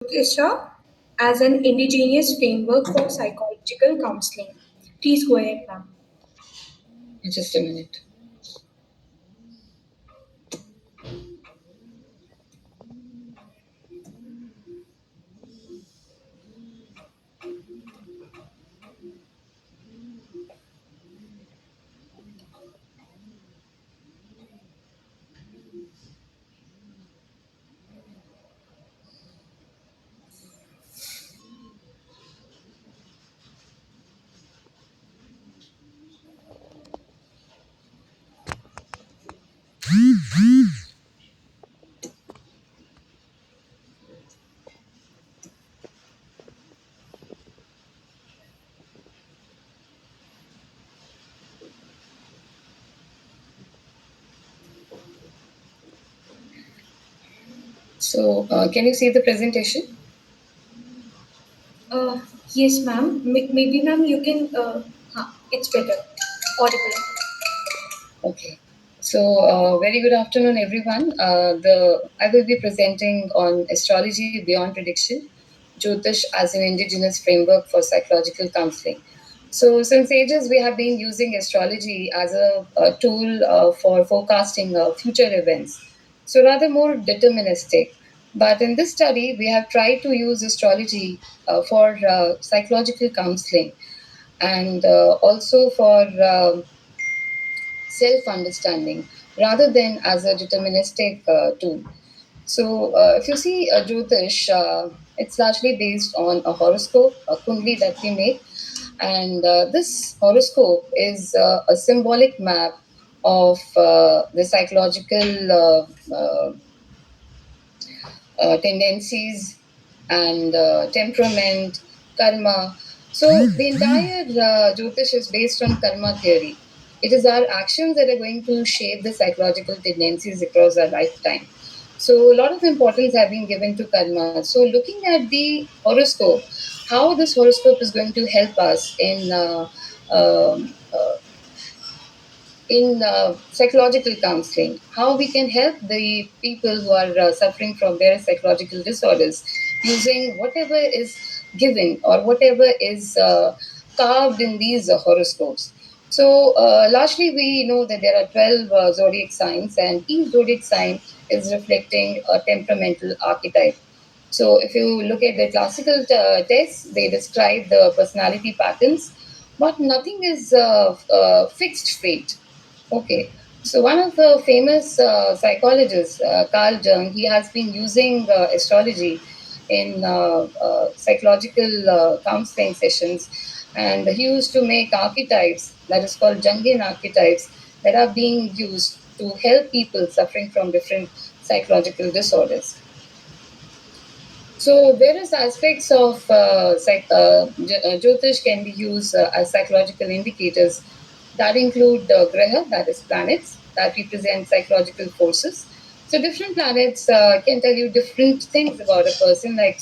Jyotiṣa as an indigenous framework for psychological counseling. Please go ahead, ma'am. Just a minute. So, can you see the presentation? Uh, yes, ma'am. Maybe, ma'am, you can. It's better. Audible. Okay. So, very good afternoon, everyone. The I will be presenting on astrology beyond prediction, Jyotish as an indigenous framework for psychological counseling. So, since ages, we have been using astrology as a tool for forecasting future events. So, rather more deterministic. But in this study, we have tried to use astrology for psychological counseling and also for self understanding rather than as a deterministic tool. So, if you see Jyotish, it's largely based on a horoscope, a kundli that we make, and this horoscope is a symbolic map of the psychological tendencies and temperament, karma. So the entire Jyotish is based on karma theory. It is our actions that are going to shape the psychological tendencies across our lifetime. So a lot of importance have been given to karma. So looking at the horoscope, how this horoscope is going to help us um, uh, in psychological counseling, how we can help the people who are suffering from various psychological disorders using whatever is given or whatever is carved in these horoscopes. So, largely, we know that there are 12 zodiac signs, and each zodiac sign is reflecting a temperamental archetype. So, if you look at the classical tests, they describe the personality patterns, but nothing is fixed fate. Okay. So one of the famous psychologists, Carl Jung, he has been using astrology in psychological counseling sessions, and he used to make archetypes that is called Jungian archetypes that are being used to help people suffering from different psychological disorders. So various aspects of Jyotish can be used as psychological indicators that include Graha, that is planets, that represent psychological forces. So different planets can tell you different things about a person. Like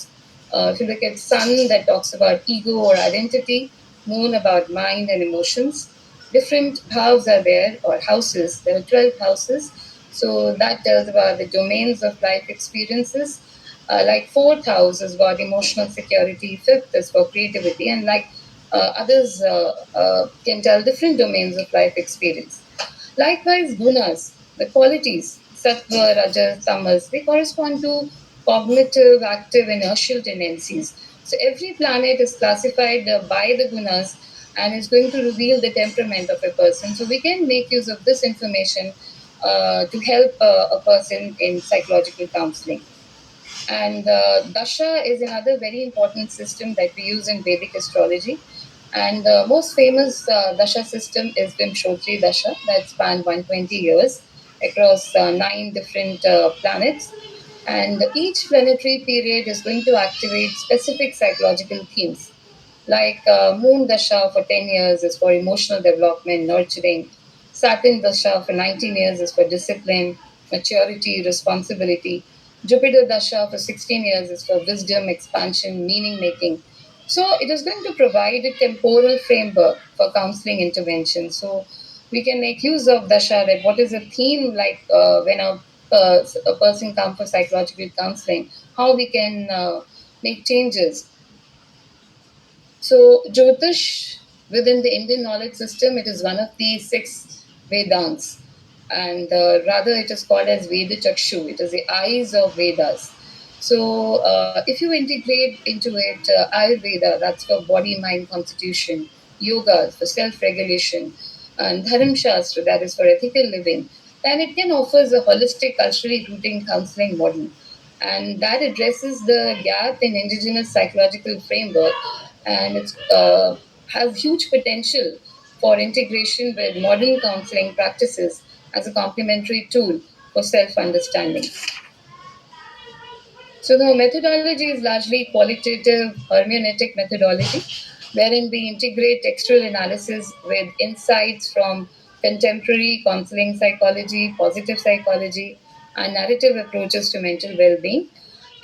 if you look at Sun, that talks about ego or identity, Moon about mind and emotions. Different houses are there, or houses. There are 12 houses. So that tells about the domains of life experiences. Like fourth house has got emotional security, fifth is for creativity, and like others can tell different domains of life experience. Likewise, gunas, the qualities, sattva, rajas, tamas, they correspond to cognitive, active, inertial tendencies. So every planet is classified by the gunas and is going to reveal the temperament of a person. So we can make use of this information to help a person in psychological counseling. And Dasha is another very important system that we use in Vedic astrology. And the most famous Dasha system is Vimshotri Dasha that spanned 120 years across nine different planets. And each planetary period is going to activate specific psychological themes. Like Moon Dasha for 10 years is for emotional development, nurturing. Saturn Dasha for 19 years is for discipline, maturity, responsibility. Jupiter Dasha for 16 years is for wisdom, expansion, meaning making. So it is going to provide a temporal framework for counseling intervention. So we can make use of Dasha, that what is a theme like when a person comes for psychological counseling, how we can make changes. So, Jyotish within the Indian knowledge system, it is one of the six Vedants, and rather it is called as Vedichakshu. It is the eyes of Vedas. So, if you integrate into it Ayurveda, that's for body, mind, constitution, yoga for self-regulation, and Dharam Shastra, that is for ethical living, then it can offer a holistic, culturally rooting counseling model, and that addresses the gap in indigenous psychological framework, and it has huge potential for integration with modern counseling practices as a complementary tool for self-understanding. So the methodology is largely qualitative hermeneutic methodology, wherein we integrate textual analysis with insights from contemporary counseling psychology, positive psychology, and narrative approaches to mental well-being.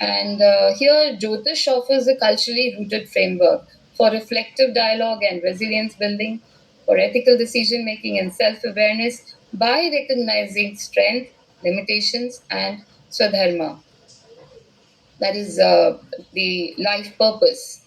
And here, Jyotish offers a culturally rooted framework for reflective dialogue and resilience building, for ethical decision making and self awareness by recognizing strength, limitations, and swadharma, that is the life purpose.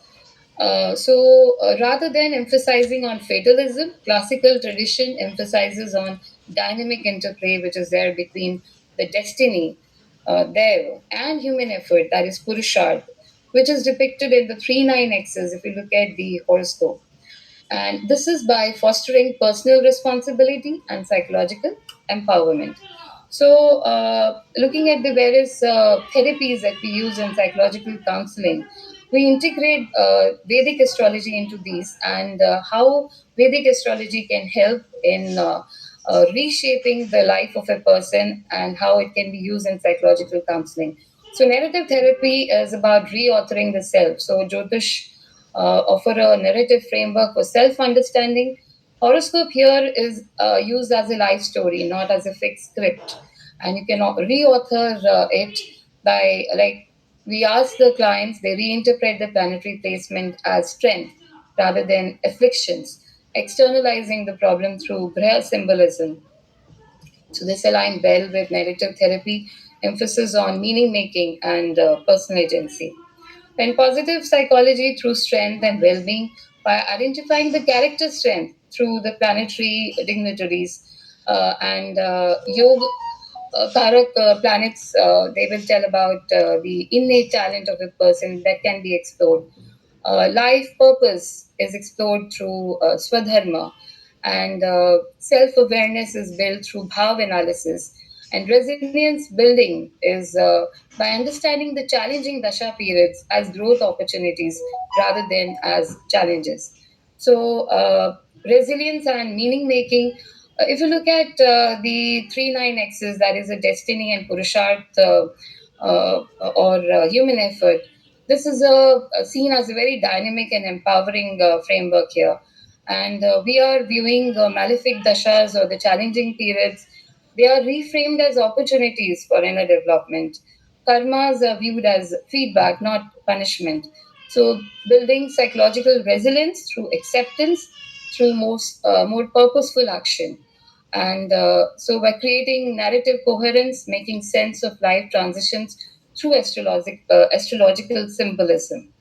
Rather than emphasizing on fatalism, classical tradition emphasizes on dynamic interplay, which is there between the destiny, there, and human effort, that is Purusharth, which is depicted in the 3 9 axis if you look at the horoscope. And this is by fostering personal responsibility and psychological empowerment. So, looking at the various therapies that we use in psychological counseling, we integrate Vedic astrology into these, and how Vedic astrology can help in reshaping the life of a person and how it can be used in psychological counseling. So, narrative therapy is about reauthoring the self. So, Jyotish offer a narrative framework for self understanding. Horoscope here is used as a life story, not as a fixed script. And you can re author it by, like, we ask the clients, they reinterpret the planetary placement as strength rather than afflictions, externalizing the problem through Graha symbolism. So, this aligned well with narrative therapy, emphasis on meaning making and personal agency. And positive psychology through strength and well being by identifying the character strength through the planetary dignitaries and yoga. Karak planets, they will tell about the innate talent of a person that can be explored. Life purpose is explored through Swadharma, and self awareness is built through Bhav analysis. And resilience building is by understanding the challenging dasha periods as growth opportunities rather than as challenges. So, resilience and meaning making. If you look at the 3 9 axis, that is a destiny and Purusharth or human effort, this is seen as a very dynamic and empowering framework here. And we are viewing malefic dashas or the challenging periods, they are reframed as opportunities for inner development. Karmas are viewed as feedback, not punishment. So, building psychological resilience through acceptance, through more purposeful action. And so, by creating narrative coherence, making sense of life transitions through astrological symbolism.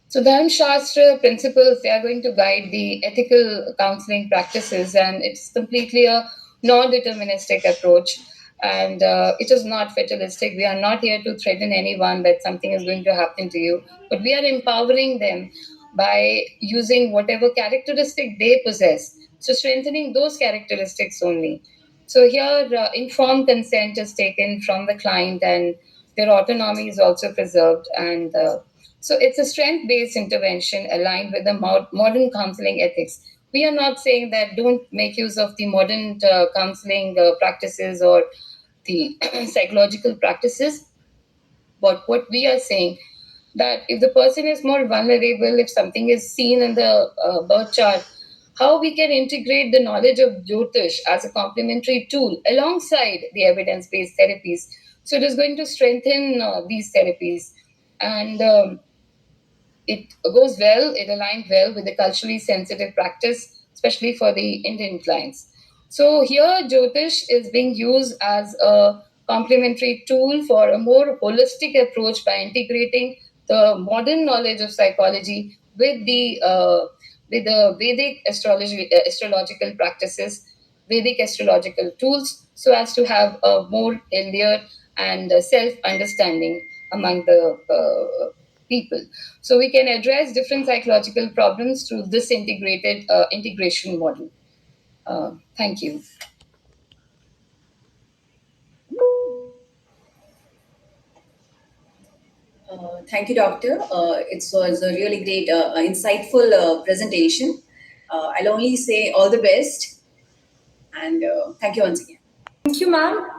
So, Dharma Shastra principles, they are going to guide the ethical counseling practices, and it's completely a non deterministic approach. And it is not fatalistic. We are not here to threaten anyone that something is going to happen to you, but we are empowering them by using whatever characteristic they possess. So, strengthening those characteristics only. So, here, informed consent is taken from the client, and their autonomy is also preserved. And so it's a strength based intervention aligned with the modern counseling ethics. We are not saying that don't make use of the modern counseling practices or the psychological practices, but what we are saying that if the person is more vulnerable, if something is seen in the birth chart, how we can integrate the knowledge of Jyotish as a complementary tool alongside the evidence based therapies. So it is going to strengthen these therapies. And it goes well, it aligned well with the culturally sensitive practice, especially for the Indian clients. So here, Jyotish is being used as a complementary tool for a more holistic approach by integrating the modern knowledge of psychology with the Vedic astrology, astrological practices, Vedic astrological tools, so as to have a more healthier and self understanding among the people. So we can address different psychological problems through this integrated integration model. Thank you. Thank you, Doctor. It was a really great, insightful presentation. I'll only say all the best and thank you once again. Thank you, ma'am.